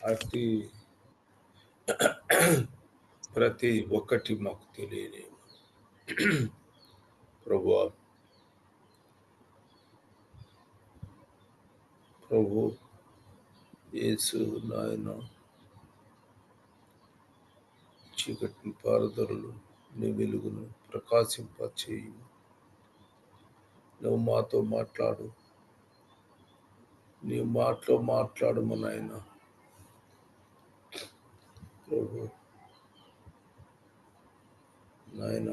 అతి ప్రతి ఒక్కటి మాకు తెలియని ప్రభువా, ప్రభు యేసు నాయన, చీకటిని పారదొరలు, నీ వెలుగును ప్రకాశింపచేయి. నువ్వు మాతో మాట్లాడు, నీ మాటలో మాట్లాడము నాయన. ప్రభు నాయన,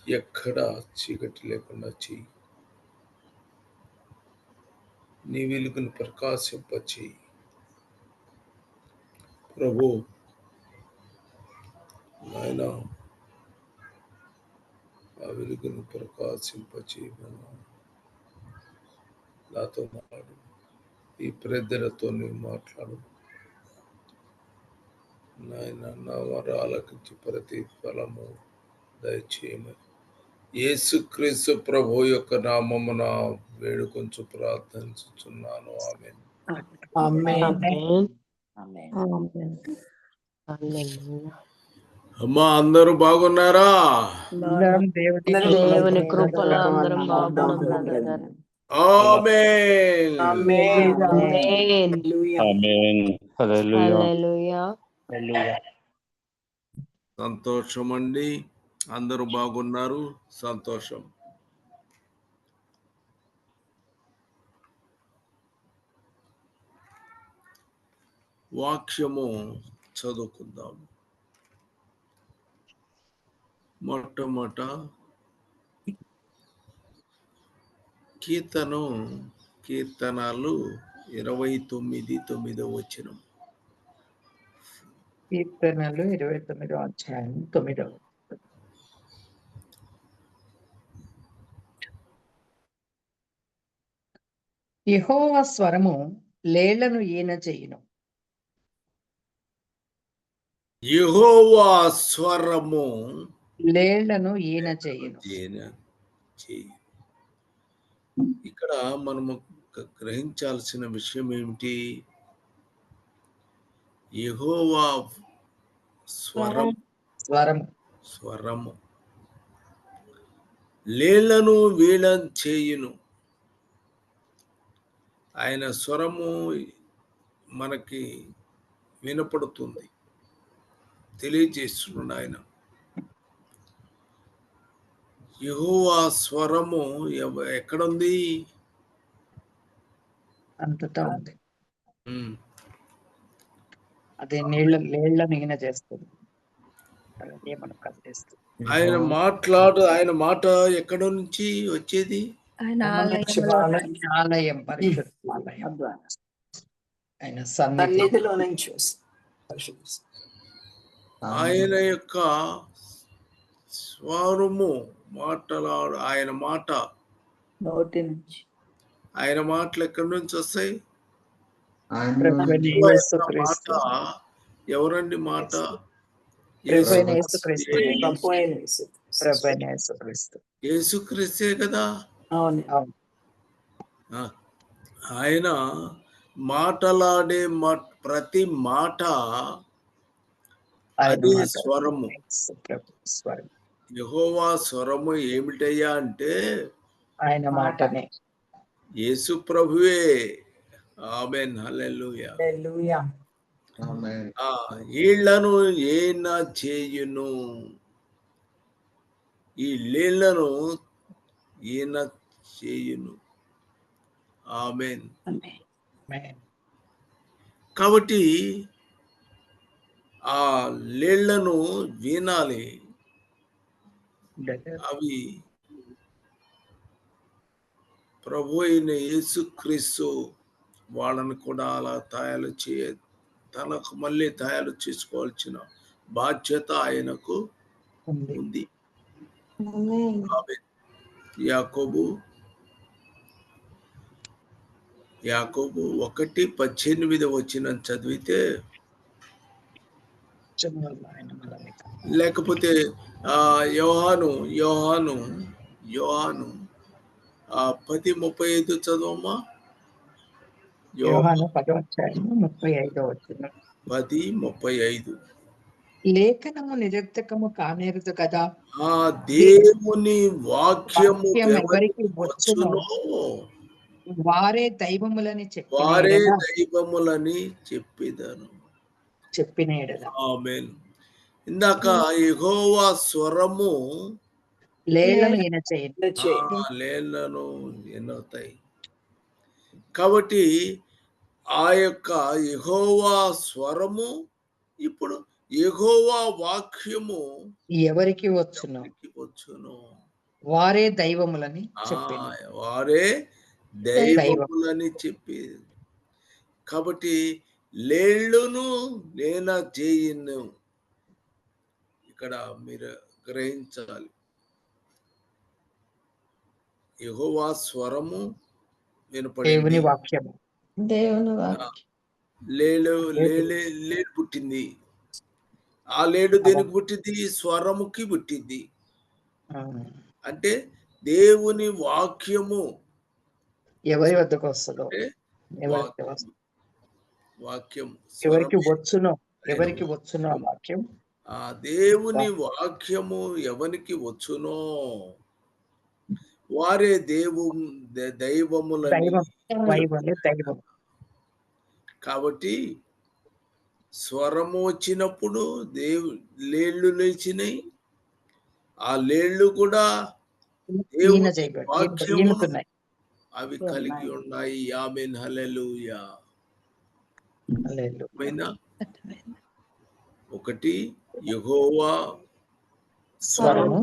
ఎక్కడ చీకటి లేకుండా చెయ్యి, నీ వెలుగును ప్రకాశింపచేయి. ప్రభు నాయన, ఆ వెలుగును ప్రకాశింపచేయమను. నాతో మాట్లాడు, ఈ ప్రజలతో నేను మాట్లాడు నాయన. నా వరాలకించి ప్రతి ఫలము దయచేయమని యేసుక్రీస్తు ప్రభు యొక్క నామమున వేడుకొంచు ప్రార్థించుచున్నాను. ఆమేన్. అమ్మా, అందరూ బాగున్నారా? దేవుని కృపలో అందరం బాగున్నాం. ఆమేన్. సంతోషం అండి, అందరూ బాగున్నారు. సంతోషం. వాక్యము చదువుకుందాం. మొట్టమొదట కీర్తనలు 29:9 వచనం. కీర్తనలు 29:9. యెహోవా స్వరము లేళ్లను ఈన చేయును. యెహోవా స్వరము లేళ్లను ఈన చేయును. ఇక్కడ మనము గ్రహించాల్సిన విషయం ఏమిటి? యెహోవా స్వరము లేళ్లను వీణ చేయును. ఆయన స్వరము మనకి వినపడుతుంది, తెలియజేస్తున్నాడు ఆయన. యెహోవా స్వరము ఎక్కడుంది? అంతటా ఉంది. అదే లేళ్లను ఈన చేస్తుంది, ఆయన మాట ఎక్కడ నుంచి వచ్చేది? ఆలయం, పరిశుద్ధాలయం, ఆయన సన్నిధిలో నుంచి. ఆయన యొక్క స్వరము మాటలాడు, ఆయన మాట నోటి నుంచి. ఆయన మాటలు ఎక్కడి నుంచి వస్తాయి? మాట ఎవరండి? మాట యేసుక్రీస్తే కదా. ఆయన మాటలాడే ప్రతి మాట అది స్వరము. యెహోవా స్వరము ఏమిటయ్యా అంటే ఆయన మాటనే, యేసు ప్రభువే. ఆమేన్. హల్లెలూయా. ఈళ్లను ఈన చేయును, ఈ లేళ్లను ఈన చేయును. ఆమేన్. కాబట్టి ఆ లేళ్లను వినాలి. అవి ప్రభు అయిన యేసుక్రీస్తు వాళ్ళను కూడా అలా తనకు మళ్ళీ తయారు చేసుకోవాల్సిన బాధ్యత ఆయనకు ఉంది. యాకోబు 1:18 వచనం చదివితే, లేకపోతే యోహాను 10:35 చదవమ్మా. యోహాను 10:35. 10:35. లేఖనము నిరర్థకము కానేరదు కదా, ఆ దేవుని వాక్యము వాక్యం ఎవరికి ఎవరికి వచ్చునో వచ్చునో వారే దైవములని వారే చెప్పిన దైవములని చెప్పిన ఎడల ఆమేన్. ఇందాక యెహోవా స్వరము లేళ్లను ఈయన చేయను. లేళ్లను ఎన్నుతాయి. కాబట్టి ఆ యొక్క యెహోవా స్వరము ఇప్పుడు యెహోవా వాక్యము ఎవరికి వచ్చునో ఎవరికి వచ్చునో వారే దైవములని చెప్పిన వారే దైవములని చెప్పేది. కాబట్టి లేళ్ళును నేనా చేయను. ఇక్కడ మీరు గ్రహించాలి. యెహోవా స్వరము దేవుని వినపడింది. వాక్యము దేవుని వాక్యం లేడు పుట్టింది. ఆ లేడు దేనికి పుట్టింది? స్వరముకి పుట్టింది. అంటే దేవుని వాక్యము ఎవరి వద్దకు వస్తుందో వాక్యం ఎవరికి వచ్చునో ఆ వాక్యం, ఆ దేవుని వాక్యము ఎవరికి వచ్చునో వారే దైవములని. దైవం. కాబట్టి స్వరము వచ్చినప్పుడు లేళ్ళు లేచినాయి. ఆ లేళ్ళు కూడా దేవుని వాక్యమును అవి కలిగి ఉన్నాయి. ఆమేన్, హల్లెలూయా. ఒకటి యెహోవా స్వరము,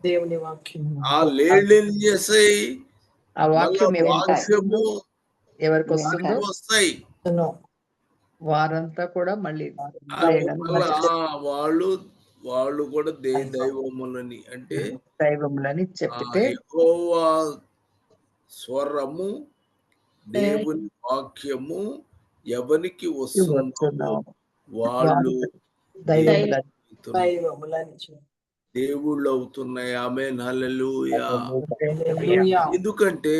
దేవుని వాక్యం. ఆ లేళ్ళు ఏం చేస్తాయి? ఆ వాక్యం వాక్యము ఎవరికి వస్తుందో వస్తాయి. వారంతా కూడా మళ్ళీ వాళ్ళు కూడా దైవములని, అంటే దైవములని చెప్పితే యెహోవా స్వరము దేవుని వాక్యము ఎవరికి వస్తుందో వాళ్ళు దేవుళ్ళు అవుతున్నాయి. ఆమేన్, హల్లెలూయా. ఎందుకంటే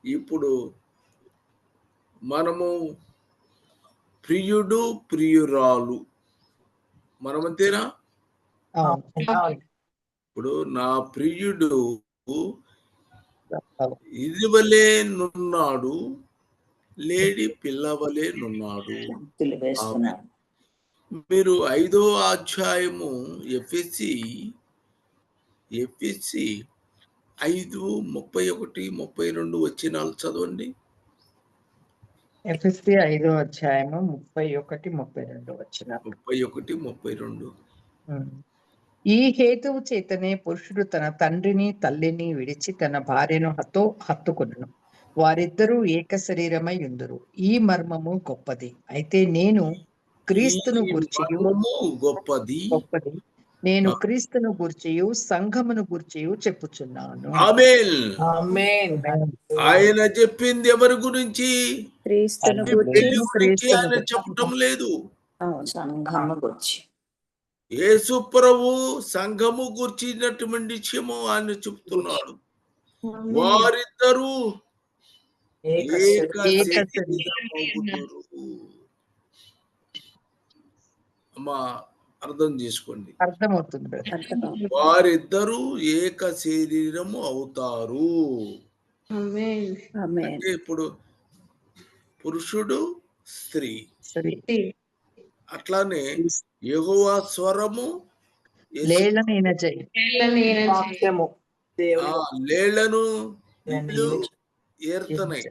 ఇప్పుడు మనము ప్రియుడు ప్రియురాలు మనమంతేనా? ఇప్పుడు నా ప్రియుడు ఇదివలే నున్నాడు, లేడి పిల్లవలే నున్నాడు. మీరు 5వ అధ్యాయము ఎఫెసీ 5:31-32 వచనాలు చదవండి. ఎఫెసీ 5వ అధ్యాయము 31-32 వచనాలు. 31-32. ఈ హేతువు చేతనే పురుషుడు తన తండ్రిని తల్లిని విడిచి తన భార్యను హత్తుకొనును, వారిద్దరూ ఏక శరీరమై ఉందురు. ఈ మర్మము గొప్పది. అయితే నేను క్రీస్తును గూర్చియు గొప్పది. నేను క్రీస్తును గూర్చియు సంఘమును గూర్చియు చెప్పుచున్నాను. ఆమేన్. ఆయన చెప్పింది ఎవరి గురించి? క్రీస్తును గురించి ఆయన చెప్పటం లేదు. సంఘము గురించి యేసు ప్రభు సంఘము గురించినటువంటి విషయము ఆయన చెప్తున్నాడు. వారిద్దరూ ఏక శరీరమగుదురు. అమ్మా అర్థం చేసుకోండి. అర్థమవుతుంది. వారిద్దరూ ఏక శరీరము అవుతారు. అంటే ఇప్పుడు పురుషుడు స్త్రీ, అట్లానే యెహోవా స్వరము లేళ్లను ఏర్తనై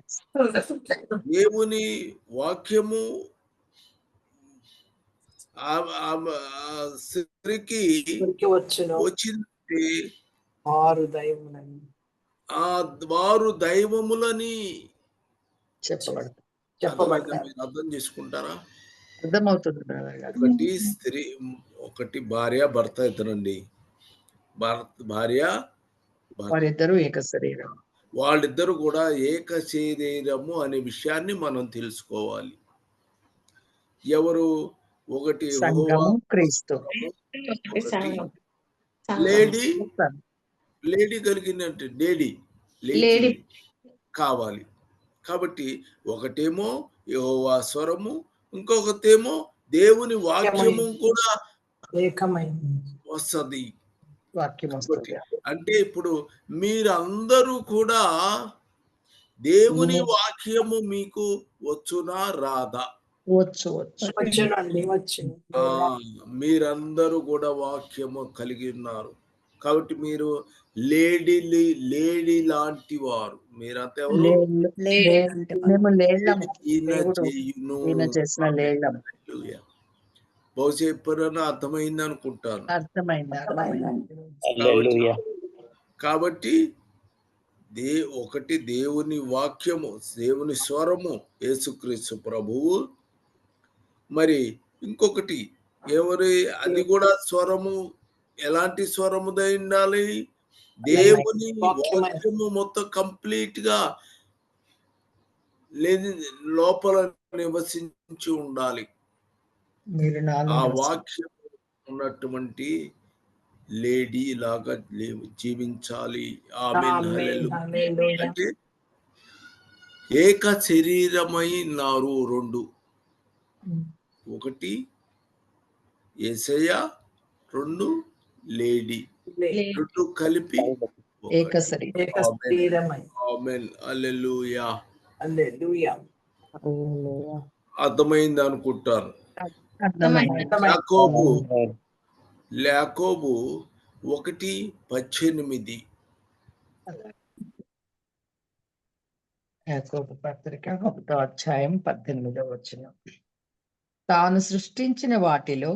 దేవుని వాక్యము స్త్రీకి వచ్చింది. వారు దైవములని చెప్పబడతారు. అర్థం చేసుకుంటారా? అర్థమవుతుంది. ఒకటి భార్య భర్త ఇద్దరండి. భార్య వారిద్దరూ ఏక శరీరం. వాళ్ళిద్దరు కూడా ఏక శరీరము అనే విషయాన్ని మనం తెలుసుకోవాలి. ఎవరు? ఒకటి క్రీస్తు, లేడీ కలిగినట్టు డేడీ లేడీ కావాలి. కాబట్టి ఒకటేమో యెహోవా స్వరము, ఇంకొకటేమో దేవుని వాక్యము కూడా వస్తది. వాక్యం కాబట్టి వస్తుంది. అంటే ఇప్పుడు మీరందరూ కూడా దేవుని వాక్యము మీకు వచ్చునా రాదా? వచ్చు. మీరందరూ కూడా వాక్యము కలిగి ఉన్నారు. కాబట్టి మీరు లేడీ లాంటి వారు. మీరంతా ఎవరు? మేము లేళ్ళము. ఈయన దేవుడు చేయును. ఈయన చేసిన లేళ్ళము. హల్లెలూయా. బహుశా ఎప్పుడైనా అర్థమైంది అనుకుంటాను. అర్థమైంది. హల్లెలూయా. కాబట్టి ఒకటి దేవుని వాక్యము, దేవుని స్వరము యేసుక్రీస్తు ప్రభువు. మరి ఇంకొకటి అది కూడా స్వరము ఎలాంటి స్వరముదై ఉండాలి? దేవుని వాక్యము మొత్తం కంప్లీట్ గా లోపల నివసించి ఉండాలి. ఆ వాక్యం ఉన్నటువంటి లేడీ లాగా జీవించాలి. ఆమేన్. హల్లెలూయా. అంటే ఏక శరీరమై నారు. 2 ఒకటి యేసయ్య, 2 లేడీ, 2 కలిపి ఏక శరీరమై. ఆమేన్. హల్లెలూయా. అర్థమైంది అనుకుంటాను. యాకోబు 1:18. యాకోబు పత్రిక 1వ అధ్యాయం 18వ వచనం. తాను సృష్టించిన వాటిలో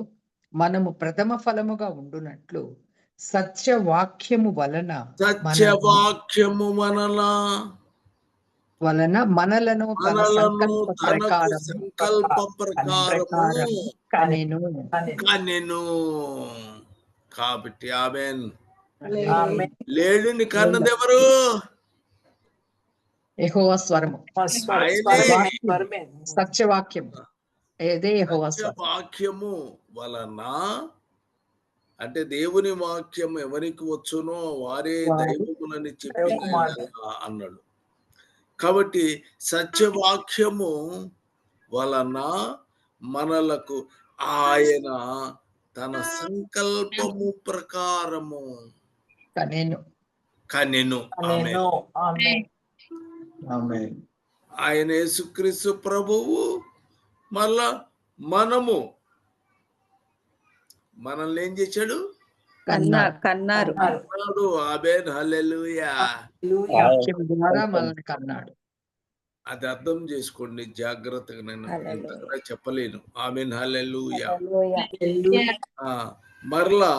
మనము ప్రథమ ఫలముగా ఉండునట్లు సత్యవాక్యము వలన మనలను తన సంకల్ప ప్రకారము కనెను. కాబట్టి ఆమేన్. లేడీని కన్నదెవరు? యెహోవా స్వరము, సత్యవాక్యం. వాక్యము వలన అంటే దేవుని వాక్యం ఎవరికి వచ్చునో వారే దైవములని చెప్పి అన్నాడు. కాబట్టి సత్యవాక్యము వలన మనలకు ఆయన తన సంకల్పము ప్రకారము కనెను. ఆయన యేసుక్రీస్తు ప్రభువు. మళ్ళా మనల్ని ఏం చేశాడు? కన్నారు. ఆమేన్. హల్లెలూయా. అది అర్థం చేసుకోండి జాగ్రత్తగా. నేను ఇంతగా చెప్పలేను. ఆమేన్. హల్లెలూయా. మరలా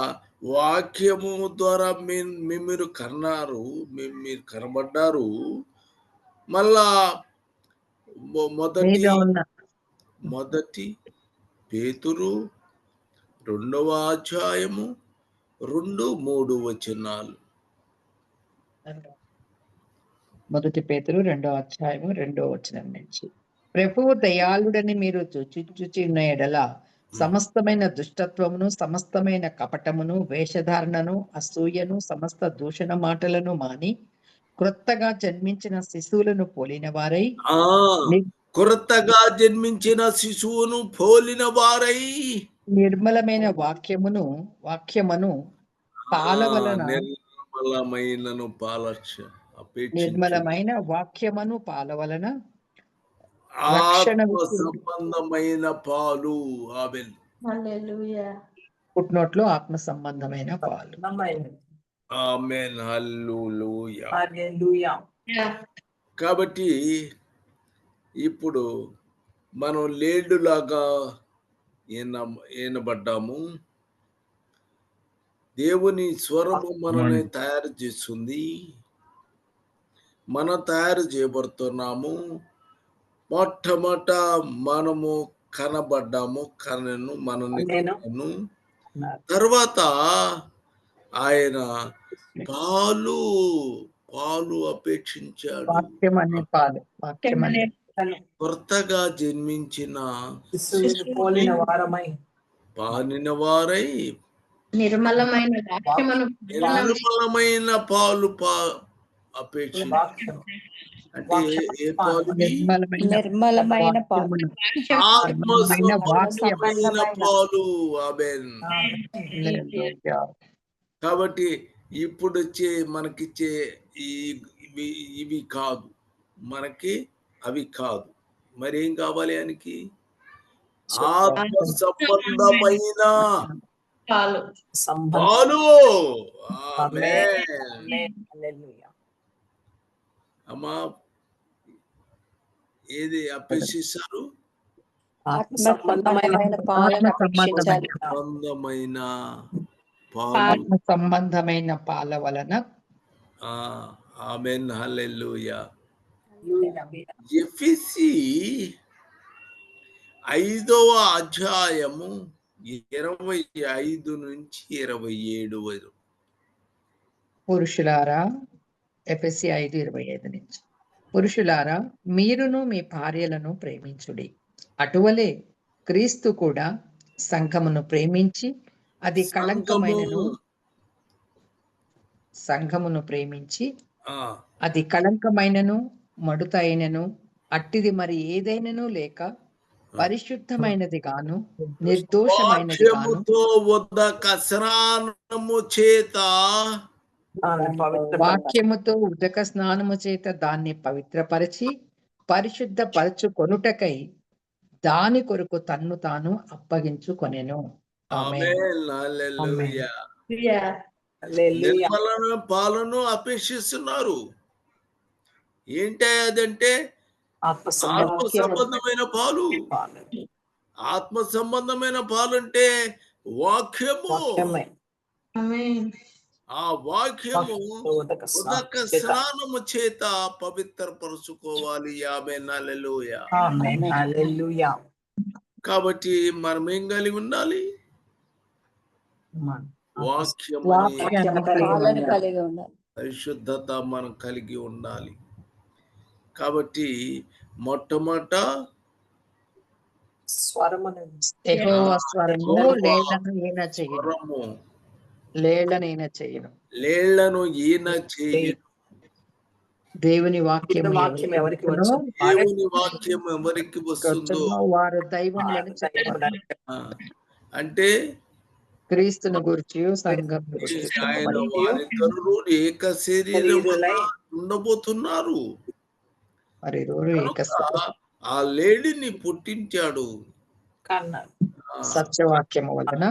వాక్యము ద్వారా మీరు కన్నారు, మీరు కనబడ్డారు. మళ్ళా మొదటి పేతురు 2వ అధ్యాయము 2-3 వచనాలు. మొదటి పేతురు 2వ అధ్యాయము 2వ వచనం నుంచి. ప్రభువు దయాళుడని మీరు చూచుచున్న ఎడల సమస్తమైన దుష్టత్వమును, సమస్తమైన కపటమును, వేషధారణను, అసూయను, సమస్త దూషణ మాటలను మాని క్రొత్తగా జన్మించిన శిశువులను పోలిన వారై నిర్మలమైన వాక్యమును పాలవలన సంబంధమైన పాలు. పుట్టినోట్లో ఆత్మ సంబంధమైన పాలు. ఆమేన్. హల్లెలూయా. కాబట్టి ఇప్పుడు మనం లేడులాగా ఏనబడ్డాము. దేవుని స్వరము మనల్ని తయారు చేస్తుంది. మనం తయారు చేయబడుతున్నాము. మొట్టమొదట మనము కనబడ్డాము. మనను తర్వాత ఆయన పాలు అపేక్షించాడు. కొత్తగా జన్మించిన పానిన వారై నిర్మలమైన పాలు అపేక్ష వాక్యం అంటే ఏ పాలు? నిర్మలమైన పాలు. వాక్యమును. ఆత్మ సంబంధమైన పాలు. ఆమేన్. హల్లెలూయా. కాబట్టి ఇప్పుడు మనకిచ్చే ఇవి కాదు, మనకి అవి కాదు. మరి ఏం కావాలి ఆయనకి? ఆత్మ సంబంధమైన పాలు. పాలు. అమ్మా ఏది అపేక్షిస్తారు? ఆత్మ సంబంధమైన పాలను అపేక్షించాలి. సంబంధమైన పాలు. ఆత్మ సంబంధమైన పాల వలన. ఆమేన్. హల్లెలూయా. ఎఫెసీ 5వ అధ్యాయము 25 నుంచి 27 వరకు. పురుషులారా, ఎఫెసీ 5:25 నుంచి. పురుషులారా, మీరును మీ భార్యలను ప్రేమించుడి. అటువలే క్రీస్తు కూడా సంఘమును ప్రేమించి అది సంఘమును ప్రేమించి అది కళంకమైనను మడుత అయినను అట్టిది మరి ఏదైనను లేక పరిశుద్ధమైనది గాను నిర్దోషమైనది గాను వాక్యముతో ఉదక స్నానము చేత దాన్ని పవిత్రపరచి పరిశుద్ధపరచుకొనుటకై దాని కొరకు తన్ను తాను అప్పగించుకొనెను. నిర్మలమైన పాలను అపేక్షిస్తున్నారు. ఏంటి అదంటే ఆత్మ సంబంధమైన పాలు. ఆత్మ సంబంధమైన పాలు అంటే వాక్యము. ఆ వాక్యము ఉదక స్నానము చేత పవిత్రపరుచుకోవాలి. ఆమేన్. హల్లెలూయా. కాబట్టి మనం ఏం కలిగి ఉండాలి? పాలను కలిగి ఉండాలి. పరిశుద్ధత మనం కలిగి ఉండాలి. కాబట్టి మొట్టమొదట యెహోవా స్వరము లేళ్లను ఈయన చేయను. దేవుని వాక్యం ఎవరికి వస్తుందో వారు దైవములను అంటే క్రీస్తును గురించి సంఘం ఆయన వారిద్దరూ ఏక శరీరముగా ఉండబోతున్నారు. ఆ లేడీని పుట్టించాడు సత్యవాక్యము వలన.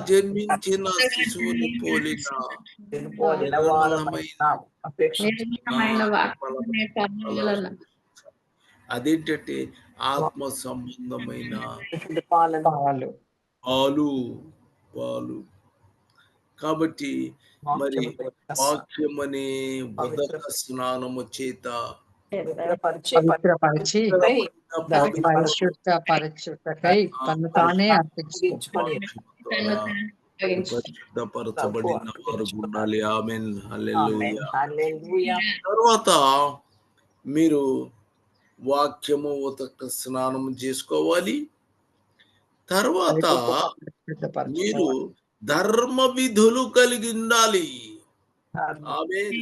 జన్మించిన శిశువుని పోలిన అదేంటంటే ఆత్మ సంబంధమైన పాలు. కాబట్టి మరి వాక్యం అనే ఉదక స్నానము చేత పవిత్రపరిచి పరిశుద్ధపరచుటకై తను తానే పరిశుద్ధపరచబడిన వారు ఉండాలి. ఆమేన్. హల్లెలూయా. తర్వాత మీరు వాక్యము ఉదక స్నానం చేసుకోవాలి. తర్వాత మీరు ధర్మ విధులు కలిగి ఉండాలి. ఆమేన్.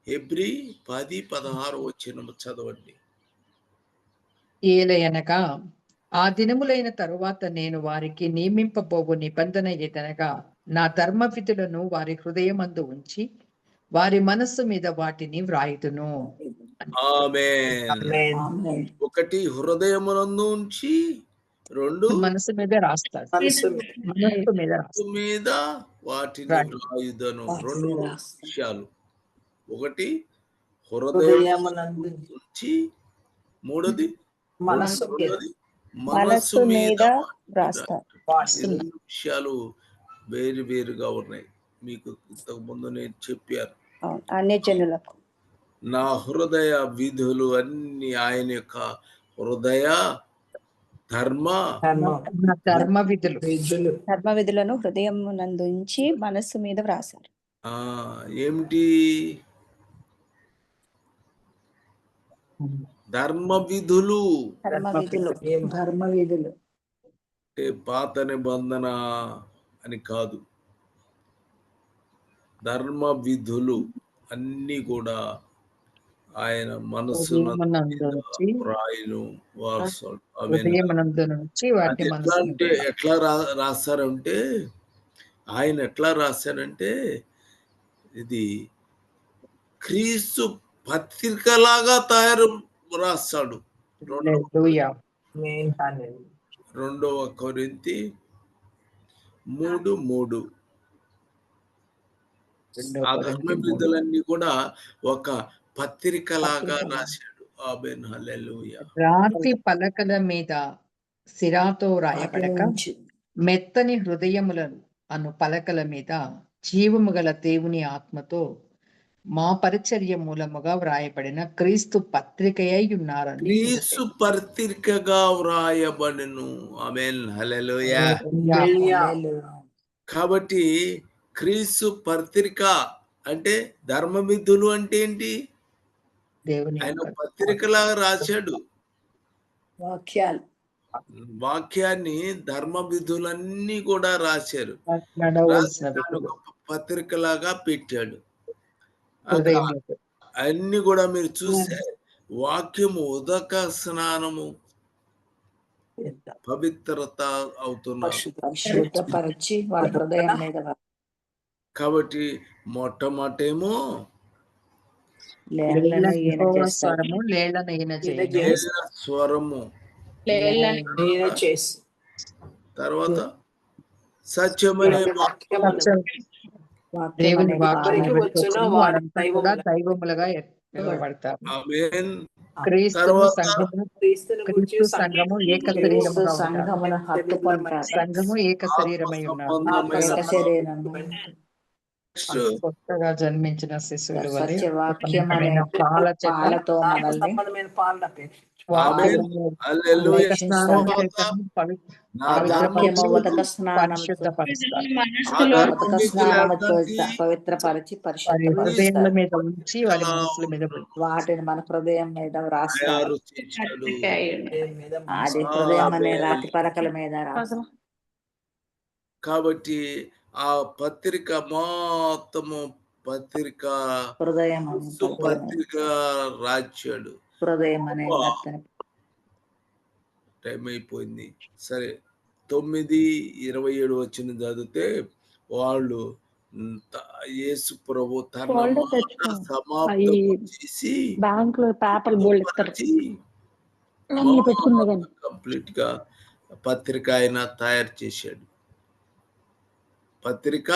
హెబ్రీ 10:16 వచనము చదవండి. ఏలయనగా ఆ దినములైన తరువాత నేను వారికి నియమింపబోవు నిబంధన ఏదనగా నా ధర్మ విధులను వారి హృదయమందు ఉంచి వారి మనస్సు మీద వాటిని వ్రాయుదును. ఆమేన్. ఒకటి హృదయమునందు ఉంచి, రెండు మనసు మీద రాస్తాడు. మనస్సు మీద వాటిని వ్రాయుదను. రెండు విషయాలు. ఒకటి హృదయమునందు ఉంచి, మూడోది మనస్సు మీద రాస్తాడు. విషయాలు వేరు వేరుగా ఉన్నాయి. మీకు ఇంతకు ముందు నేను చెప్పాను. అన్యజనులకు నా హృదయ విధులు అన్ని ఆయన యొక్క హృదయ ధర్మ విధులను హృదయం నందుంచి మనస్సు మీద వ్రాసారు. ఏమిటి ధర్మ విధులు? అంటే పాత నిబంధన అని కాదు, ధర్మ విధులు అన్నీ కూడా ఆయన మనస్సున హృదయమునందు నుంచి రాయిను వారసుడు. హృదయమునందు నుంచి అది వాటి ఎట్లా మనసు అంటే ఎట్లా రాస్తారంటే ఆయన ఎట్లా రాశారంటే ఇది క్రీస్తు పత్రికలాగా రాస్తాడు. రెండవ కొరింథీ 3:3. ఆ ధర్మ విధులన్నీ కూడా ఒక పత్రికలాగా రాశాడు. ఆమేన్, హల్లెలూయా. రాతి పలకల మీద సిరాతో రాయబడక మెత్తని హృదయములను అను పలకల మీద జీవము గల దేవుని ఆత్మతో మా పరిచర్య మూలముగా వ్రాయబడిన క్రీస్తు పత్రిక అయి ఉన్నారని క్రీస్తు పత్రికగా వ్రాయబడును. ఆమేన్, హల్లెలూయా. కాబట్టి క్రీస్తు పత్రిక అంటే ధర్మ విధులు అంటే ఏంటి? దేవుని ఆయన పత్రికలాగా రాశాడు వాక్యాన్ని, ధర్మ విధులన్నీ కూడా రాశారు. పత్రికలాగా పెట్టాడు. అన్ని కూడా మీరు చూస్తే వాక్యము ఉదక స్నానము పవిత్రత అవుతున్నారు. కాబట్టి మొట్టమొదటేమో స్వరము, తర్వాత సత్యమనే దేవుని వాక్యము కూడా దైవములుగా ఎత్తబడతారు. క్రీస్తు సంఘము ఏక శరీరముగా సంఘము ఏక శరీరమై ఉన్నారు. కొత్తగా జన్మించిన శిశువుల వలె పాలతో మనల్ని పవిత్రపరిచి హృదయాల మీద ఉంచి వారి మనసుల మీద వాటిని మన హృదయం మీద రాస్తాడు. అది హృదయం అనే రాతి పలకల మీద రాస్తాడు. కాబట్టి ఆ పత్రిక మొత్తము పత్రిక హృదయం పత్రిక రాశాడు. హృదయం అనే టైం అయిపోయింది. సరే, 9:27 వచ్చిన చదివితే వాళ్ళు యేసు ప్రభు తన సమాప్తం చేసి బ్యాంకులో పేపర్ కంప్లీట్ గా పత్రిక ఆయన తయారు చేశాడు. పత్రిక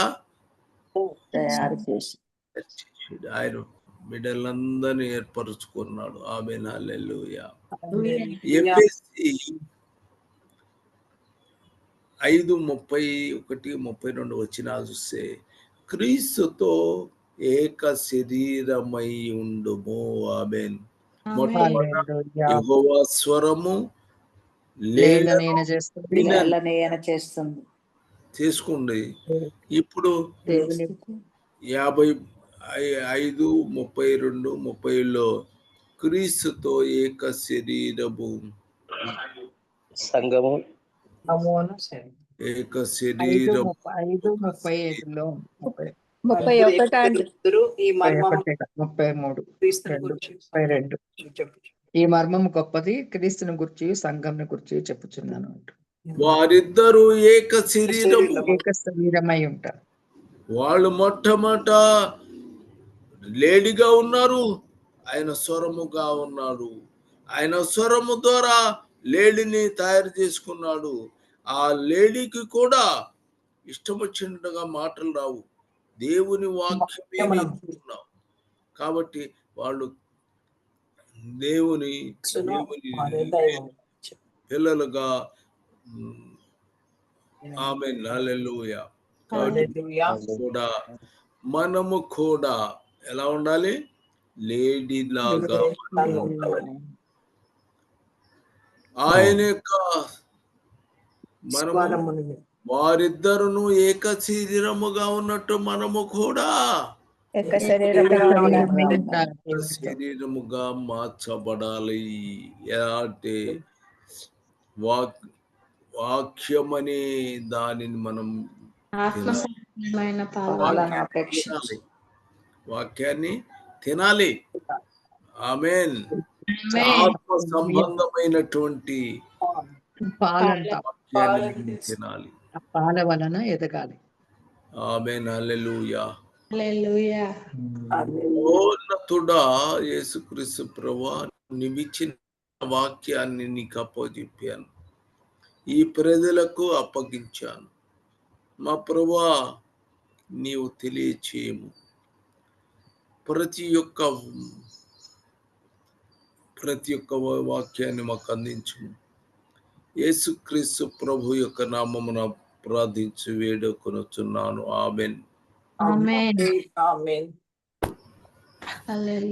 తయారు చేసి ఆయన బిడ్డలందరినీ ఏర్పరుచుకున్నాడు. ఆమేన్, హల్లెలూయా. ఎఫెసీ 5:31-32 వచనాలు చూస్తే క్రీస్తుతో ఏక శరీరమై ఉండుము. ఆమేన్. యెహోవా స్వరము చేస్తుంది. చేసుకోండి. ఇప్పుడు 55:32-30లో క్రీస్తుతో ఏక శరీరము సంఘము ఏక శరీరం 33 ఈ మర్మము గొప్పది, క్రీస్తుని గురించి సంఘంను గురించి చెప్పుచున్నాను. వారిద్దరూ ఏక శరీరమై ఉంటారు. వాళ్ళు మొట్టమొదట లేడీగా ఉన్నారు, ఆయన స్వరముగా ఉన్నాడు. ఆయన స్వరము ద్వారా లేడీని తయారు చేసుకున్నాడు. ఆ లేడీకి కూడా ఇష్టం వచ్చినట్టుగా మాటలు రావు, దేవుని వాక్యమే నేర్చుకున్నావు. కాబట్టి వాళ్ళు దేవుని పిల్లలుగా ఆమేన్, హల్లెలూయా. కూడా మనము కూడా ఎలా ఉండాలి? లేడీ లాగా ఆయన యొక్క మనము వారిద్దరును ఏక శరీరముగా ఉన్నట్టు మనము కూడా శరీరముగా మార్చబడాలి. అంటే వాక్యమనే దానిని మనం ఆత్మ సంబంధమైన పాలన అపేక్షించి తినాలి. వాక్యాన్ని తినాలి. ఆమేన్. ఆత్మ సంబంధమైనటువంటి పాలంట వాక్యాన్ని మనం తినాలి. ఆ పాల వలన ఎదగాలి. ఆమేన్. హల్లెలూయా. హల్లెలూయా. మహోన్నతుడా యేసుక్రీస్తు ప్రభువా, నీవిచ్చిన వాక్యాన్ని నీకు అప్పగించాను, ఈ ప్రజలకు అప్పగించాను. మా ప్రభువా, నీవు తెలియచేయము. ప్రతి ఒక్క వాక్యాన్ని మాకు అందించము. యేసుక్రీస్తు ప్రభు యొక్క నామమున ప్రార్థించి వేడుకొనుచున్నాను. ఆమేన్. ఆమేన్. హల్లెలూయా.